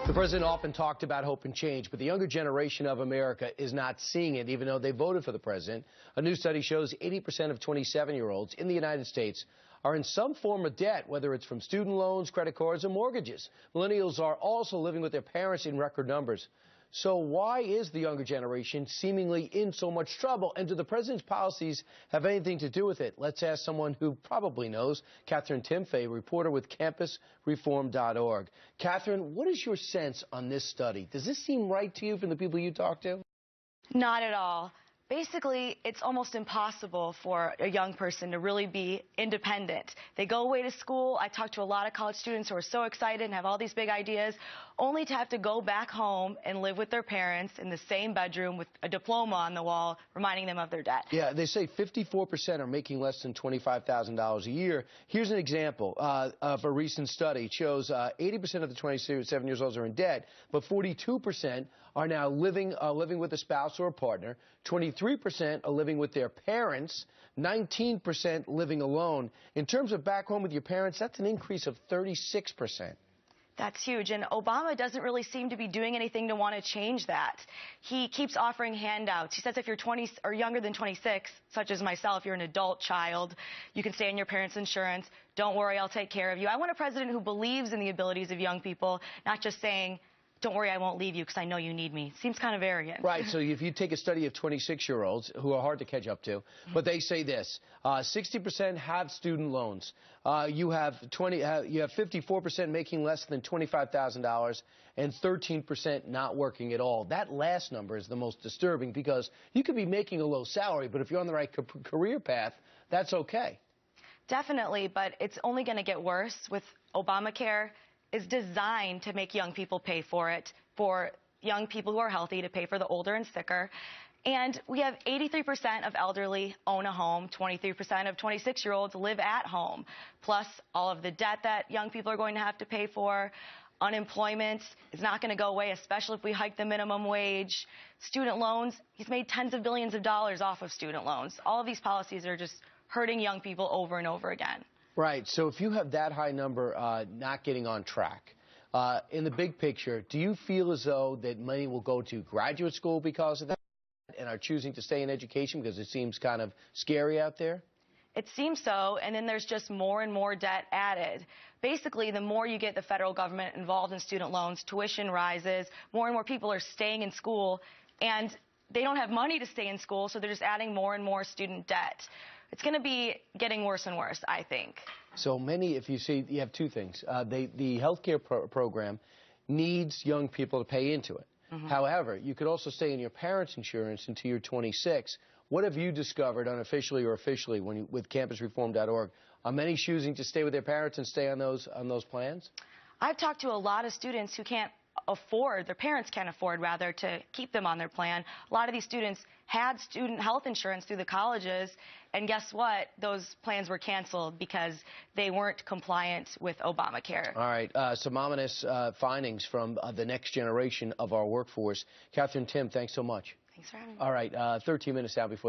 The president often talked about hope and change, but the younger generation of America is not seeing it, even though they voted for the president. A new study shows 80% of 27-year-olds in the United States are in some form of debt, whether it's from student loans, credit cards, or mortgages. Millennials are also living with their parents in record numbers. So why is the younger generation seemingly in so much trouble? And do the president's policies have anything to do with it? Let's ask someone who probably knows. Katherine Timpf, a reporter with campusreform.org. Katherine, what is your sense on this study? Does this seem right to you from the people you talk to? Not at all. Basically, it's almost impossible for a young person to really be independent. They go away to school. I talk to a lot of college students who are so excited and have all these big ideas, only to have to go back home and live with their parents in the same bedroom with a diploma on the wall reminding them of their debt. Yeah, they say 54% are making less than $25,000 a year. Here's an example of a recent study. It shows 80% of the 27 years old are in debt, but 42% are now living with a spouse or a partner. 23% are living with their parents, 19% living alone. In terms of back home with your parents, that's an increase of 36%. That's huge, and Obama doesn't really seem to be doing anything to want to change that. He keeps offering handouts. He says if you're 20 or younger than 26, such as myself, you're an adult child, you can stay on your parents' insurance. Don't worry, I'll take care of you. I want a president who believes in the abilities of young people, not just saying, don't worry, I won't leave you because I know you need me. Seems kind of arrogant. Right. So if you take a study of 26-year-olds who are hard to catch up to, but they say this: 60% have student loans. You have 54% making less than $25,000, and 13% not working at all. That last number is the most disturbing because you could be making a low salary, but if you're on the right career path, that's okay. Definitely, but it's only going to get worse with Obamacare. Is designed to make young people pay for it, for young people who are healthy to pay for the older and sicker. And we have 83% of elderly own a home, 23% of 26-year-olds live at home, plus all of the debt that young people are going to have to pay for. Unemployment is not going to go away, especially if we hike the minimum wage. Student loans, he's made tens of billions of dollars off of student loans. All of these policies are just hurting young people over and over again. Right. So if you have that high number not getting on track, in the big picture, do you feel as though that money will go to graduate school because of that and are choosing to stay in education because it seems kind of scary out there? It seems so, and then there's just more and more debt added. Basically, the more you get the federal government involved in student loans, tuition rises, more and more people are staying in school, and they don't have money to stay in school, so they're just adding more and more student debt. It's going to be getting worse and worse, I think. So many, if you see, you have two things. The health care program needs young people to pay into it. However, you could also stay in your parents' insurance until you're 26. What have you discovered, unofficially or officially, with campusreform.org? Are many choosing to stay with their parents and stay on those plans? I've talked to a lot of students who can't afford, their parents can't afford, rather, to keep them on their plan. A lot of these students had student health insurance through the colleges, and guess what? Those plans were canceled because they weren't compliant with Obamacare. All right. Some ominous findings from the next generation of our workforce. Katherine Timpf, thanks so much. Thanks for having me. All right. 13 minutes out before the